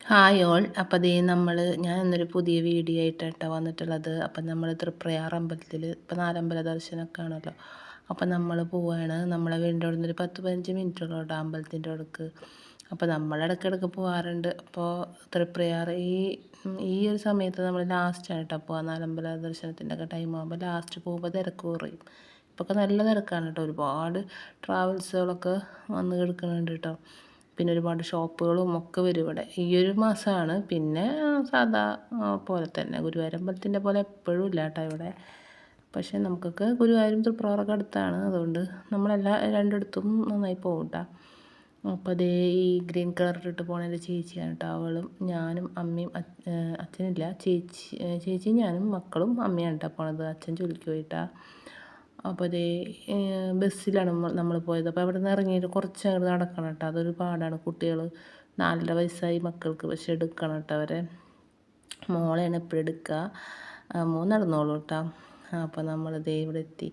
Hi all. അപ്പോൾ ഞാൻ ഇന്നൊരു പുതിയ വീഡിയോ ആയിട്ടാണ് വന്നിട്ടുള്ളത്. അപ്പം നമ്മൾ തൃപ്രയാർ അമ്പലത്തിൽ ഇപ്പം നാലമ്പല ദർശനമൊക്കെ ആണല്ലോ. അപ്പം നമ്മൾ പോവുകയാണ്. നമ്മളെ വീടിൻ്റെ അവിടെ നിന്ന് ഒരു 10-15 മിനിറ്റുള്ള കേട്ടോ അമ്പലത്തിൻ്റെ അടുക്ക്. അപ്പോൾ നമ്മൾ ഇടയ്ക്കിടയ്ക്ക് പോകാറുണ്ട്. അപ്പോൾ തൃപ്രയാർ ഈ ഒരു സമയത്ത് നമ്മൾ ലാസ്റ്റാണ് കേട്ടോ പോകാൻ. നാലമ്പല ദർശനത്തിൻ്റെ ഒക്കെ ടൈം ആകുമ്പോൾ ലാസ്റ്റ് പോകുമ്പോൾ തിരക്ക് കുറയും. ഇപ്പൊക്കെ നല്ല തിരക്കാണ് കേട്ടോ. ഒരുപാട് ട്രാവൽസുകളൊക്കെ വന്ന് കിടക്കുന്നുണ്ട് കേട്ടോ. പിന്നെ ഒരുപാട് ഷോപ്പുകളും ഒക്കെ വരും ഇവിടെ. ഈ ഒരു മാസമാണ്. പിന്നെ സാധാ പോലെ തന്നെ ഗുരുവായൂരമ്പലത്തിൻ്റെ പോലെ എപ്പോഴും ഇല്ല കേട്ടോ ഇവിടെ. പക്ഷേ നമുക്കൊക്കെ ഗുരുവായൂരും തൃപ്രയാറൊക്കെ അടുത്താണ്. അതുകൊണ്ട് രണ്ടിടത്തും നന്നായി പോകും കേട്ടോ. അപ്പോൾ അതേ ഈ ഗ്രീൻ കളർ ഇട്ടിട്ട് പോണ എൻ്റെ ചേച്ചിയാണ് കേട്ടോ. അവളും ഞാനും അമ്മയും അച്ഛനില്ല, ചേച്ചി ഞാനും മക്കളും അമ്മയാണ് കേട്ടോ പോണത്. അച്ഛൻ ജോലിക്ക് പോയിട്ടാ. അപ്പോൾ അതേ ബസ്സിലാണ് നമ്മൾ പോയത്. അപ്പോൾ അവിടെ നിന്ന് ഇറങ്ങിയിട്ട് കുറച്ച് അങ്ങോട്ട് നടക്കണം കേട്ടോ. അതൊരു പാടാണ്. കുട്ടികൾ 4.5 വയസ്സായി മക്കൾക്ക്. പക്ഷെ എടുക്കണം കേട്ടോ അവരെ. മോളെയാണ് എപ്പോഴും എടുക്കുക. മോൻ നടന്നോളൂ കേട്ടോ. അപ്പോൾ നമ്മൾ ഇവിടെ എത്തി.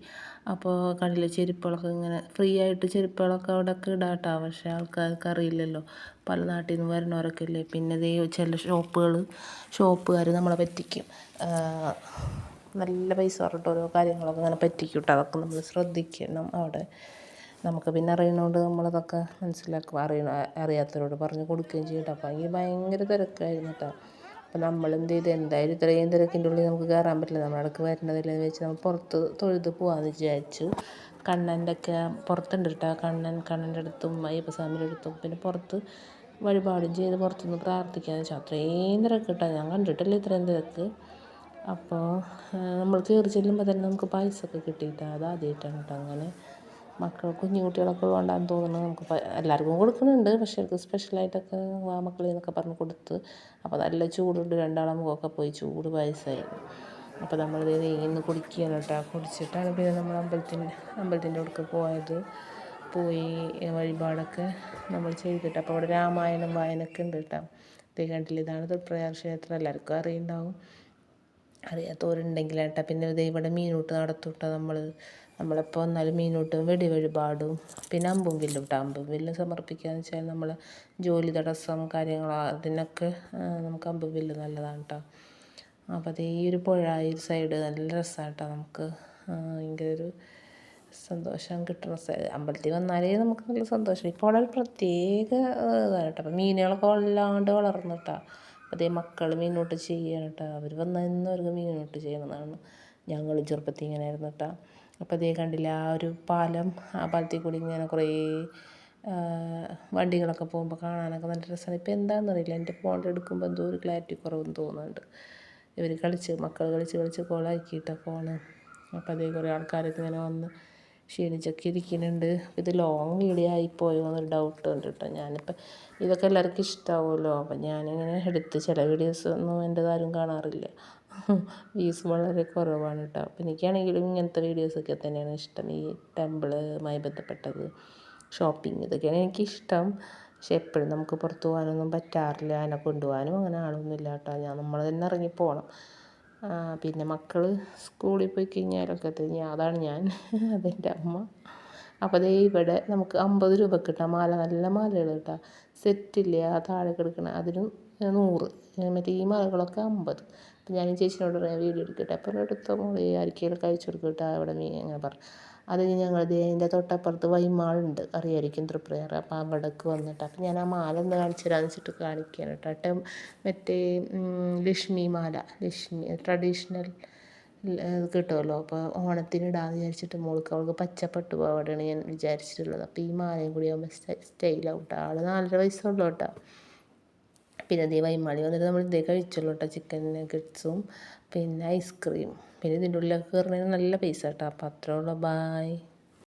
അപ്പോൾ കടലിലെ ചെരുപ്പുകളൊക്കെ ഇങ്ങനെ ഫ്രീ ആയിട്ട് ചെരുപ്പുകളൊക്കെ അവിടെയൊക്കെ ഇടാം കേട്ടോ. പക്ഷേ ആൾക്കാർക്ക് അറിയില്ലല്ലോ, പല നാട്ടിൽ നിന്ന് വരുന്നവരൊക്കെ ഇല്ലേ. പിന്നെ ചില ഷോപ്പുകാർ നമ്മളെ പറ്റിക്കും. നല്ല പൈസ പറഞ്ഞിട്ട് ഓരോ കാര്യങ്ങളൊക്കെ അങ്ങനെ പറ്റിക്കും കേട്ടോ. അതൊക്കെ നമ്മൾ ശ്രദ്ധിക്കണം അവിടെ. നമുക്ക് പിന്നെ അറിയുന്നതുകൊണ്ട് നമ്മളതൊക്കെ മനസ്സിലാക്കും. അറിയാത്തവരോട് പറഞ്ഞു കൊടുക്കുകയും ചെയ്യും കേട്ടോ. അപ്പോൾ ഭയങ്കര തിരക്കായിരുന്നു കേട്ടോ. അപ്പോൾ നമ്മളെന്ത് ചെയ്ത്, എന്തായാലും ഇത്രയും തിരക്കിൻ്റെ ഉള്ളിൽ നമുക്ക് കയറാൻ പറ്റില്ല. നമ്മളിടക്ക് വരുന്നതില്ലെന്ന് വെച്ച് നമ്മൾ പുറത്ത് തൊഴുത് പോകാമെന്ന് വിചാരിച്ചു. കണ്ണൻ്റെ ഒക്കെ പുറത്തുണ്ട് കേട്ടോ. കണ്ണൻ്റെ അടുത്തും അയ്യപ്പസ്വാമിയുടെ അടുത്തും പിന്നെ പുറത്ത് വഴിപാടും ചെയ്ത് പുറത്തുനിന്ന് പ്രാർത്ഥിക്കാമെന്ന് വെച്ചാൽ അത്രയും തിരക്ക് കേട്ടോ. ഞാൻ കണ്ടിട്ടില്ല ഇത്രയും തിരക്ക്. അപ്പോൾ നമ്മൾ കയറി ചെല്ലുമ്പോൾ തന്നെ നമുക്ക് പായസമൊക്കെ കിട്ടിയിട്ട് അത് ആദ്യമായിട്ടാണ് കേട്ടോ. അങ്ങനെ കുഞ്ഞു കുട്ടികളൊക്കെ ഉള്ളതുകൊണ്ടാണെന്ന് തോന്നുന്നു. നമുക്ക് എല്ലാവർക്കും കൊടുക്കുന്നുണ്ട്. പക്ഷേ അവർക്ക് സ്പെഷ്യലായിട്ടൊക്കെ വാ മക്കളെ എന്നൊക്കെ പറഞ്ഞ് കൊടുത്ത്. അപ്പോൾ നല്ല ചൂടുണ്ട്. രണ്ടാളെ മുഖമൊക്കെ പോയി ചൂട് പായസമായിരുന്നു. അപ്പോൾ നമ്മൾ നെയ്യിന്ന് കുടിക്കുകയാണ് കേട്ടോ. കുടിച്ചിട്ടാണ് പിന്നെ നമ്മൾ അമ്പലത്തിൻ്റെ അടുക്ക് പോയി വഴിപാടൊക്കെ നമ്മൾ ചെയ്തിട്ട്. അപ്പോൾ അവിടെ രാമായണം വായനൊക്കെ ഉണ്ട് കേട്ടോ. കണ്ടില്ല, ഇതാണ് തൃപ്രയാർ ക്ഷേത്രം. എല്ലാവർക്കും അറിയുണ്ടാവും. അറിയാത്തവരുണ്ടെങ്കിൽ കേട്ടോ. പിന്നെ ഇവിടെ മീനൂട്ട് നടത്തും. നമ്മളിപ്പോൾ വന്നാലും മീനൂട്ടും വഴിപാടും പിന്നെ അമ്പും വില്ലും കേട്ടോ. അമ്പും വില്ലും സമർപ്പിക്കുകയെന്ന് വെച്ചാൽ നമ്മൾ ജോലി തടസ്സം കാര്യങ്ങൾ അതിനൊക്കെ നമുക്ക് അമ്പും വില്ല് നല്ലതാണ് കേട്ടോ. അപ്പോൾ ഈ ഒരു പുഴ ഈ സൈഡ് നല്ല രസമാണ് കേട്ടോ. നമുക്ക് ഭയങ്കര ഒരു സന്തോഷം കിട്ടുന്ന അമ്പലത്തിൽ വന്നാലേ നമുക്ക് നല്ല സന്തോഷം. ഇപ്പോൾ അവിടെ ഒരു പ്രത്യേക ഇതാണ് കേട്ടോ. അപ്പോൾ മീനുകളൊക്കെ വല്ലാണ്ട് വളർന്നു കേട്ടോ. അതേ മക്കൾ മീനൂട്ട് ചെയ്യണം കേട്ടോ. അവർ വന്നെന്നും അവർക്ക് മീനൂട്ട് ചെയ്യണമെന്നാണ്. ഞങ്ങൾ ചെറുപ്പത്തിൽ ഇങ്ങനെ ആയിരുന്നു കേട്ടോ. അപ്പോൾ അതേ കണ്ടില്ല, ആ ഒരു പാലം, ആ പാലത്തിൽ കൂടി ഇങ്ങനെ കുറേ വണ്ടികളൊക്കെ പോകുമ്പോൾ കാണാനൊക്കെ നല്ല രസമാണ്. ഇപ്പോൾ എന്താണെന്നറിയില്ല, എൻ്റെ ഫോണിൽ എടുക്കുമ്പോൾ എന്തോ ഒരു ക്ലാരിറ്റി കുറവെന്ന് തോന്നുന്നുണ്ട്. മക്കൾ കളിച്ച് കോളാക്കിയിട്ട ഫോണ്. അപ്പോൾ അതേ കുറേ ആൾക്കാരൊക്കെ ഇങ്ങനെ വന്ന് ക്ഷീണിച്ചൊക്കെ ഇരിക്കുന്നുണ്ട്. ഇത് ലോങ് വീഡിയോ ആയിപ്പോയോ എന്നൊരു ഡൗട്ട് ഉണ്ട് കേട്ടോ. ഞാനിപ്പോൾ ഇതൊക്കെ എല്ലാവർക്കും ഇഷ്ടമാവുമല്ലോ. അപ്പം ഞാനിങ്ങനെ എടുത്ത് ചില വീഡിയോസൊന്നും എൻ്റെതാരും കാണാറില്ല. വ്യൂസ് വളരെ കുറവാണ് കേട്ടോ. അപ്പം എനിക്കാണെങ്കിലും ഇങ്ങനത്തെ വീഡിയോസൊക്കെ തന്നെയാണ് ഇഷ്ടം. ഈ ടെമ്പിളുമായി ബന്ധപ്പെട്ടത്, ഷോപ്പിംഗ്, ഇതൊക്കെയാണ് എനിക്കിഷ്ടം. പക്ഷെ എപ്പോഴും നമുക്ക് പുറത്ത് പോകാനൊന്നും പറ്റാറില്ല. എന്നെ കൊണ്ടുപോകാനും അങ്ങനെ ആളൊന്നുമില്ല കേട്ടോ. നമ്മൾ തന്നെ ഇറങ്ങിപ്പോകണം. പിന്നെ മക്കൾ സ്കൂളിൽ പോയി കഴിഞ്ഞാലൊക്കെ അതാണ് ഞാൻ, അതെൻ്റെ അമ്മ. അപ്പോൾ അതേ ഇവിടെ നമുക്ക് 50 രൂപക്ക് കിട്ടാം മാല. നല്ല മാലകൾ കേട്ടോ. സെറ്റില്ലേ ആ താഴെ കിടക്കണ അതിനും 100. മറ്റേ ഈ മാലകളൊക്കെ 50. അപ്പം ഞാൻ ചേച്ചിനോട് വീഡിയോ എടുക്കട്ടെ. അപ്പോൾ എടുത്തോ മോളെ, ആർക്കെങ്കിലും അയച്ചു കൊടുക്കട്ടെ അവിടെ അങ്ങനെ പറഞ്ഞു. അത് അതിൻ്റെ തൊട്ടപ്പുറത്ത് വൈമാളുണ്ട്, അറിയായിരിക്കും തൃപ്രയാർ. അപ്പോൾ അവിടേക്ക് വന്നിട്ട് അപ്പം ഞാൻ ആ മാല ഒന്ന് കാണിച്ചു തരാമെന്ന് വെച്ചിട്ട് കാണിക്കാൻ കേട്ടോ. മറ്റേ ലക്ഷ്മി ട്രഡീഷണൽ കിട്ടുമല്ലോ. അപ്പോൾ ഓണത്തിന് ഇടാമെന്ന് വിചാരിച്ചിട്ട് അവൾക്ക് പച്ചപ്പട്ട് പാവാടയാണ് ഞാൻ വിചാരിച്ചിട്ടുള്ളത്. അപ്പോൾ ഈ മാലയും കൂടി ആകുമ്പോൾ സ്റ്റൈലാവും കേട്ടോ. ആൾ 4.5 വയസ്സുള്ളൂ കേട്ടോ. പിന്നെ അതേ വൈമാളി വന്നിട്ട് നമ്മൾ കഴിച്ചുള്ളൂ കേട്ടോ. ചിക്കൻ നഗറ്റ്സും പിന്നെ ഐസ്ക്രീം. പിന്നെ ഇതിൻ്റെ ഉള്ളിലൊക്കെ കയറുന്നതിന് നല്ല പൈസ കേട്ടോ. അപ്പോൾ അത്രേ ഉള്ളൂ. ബായ്.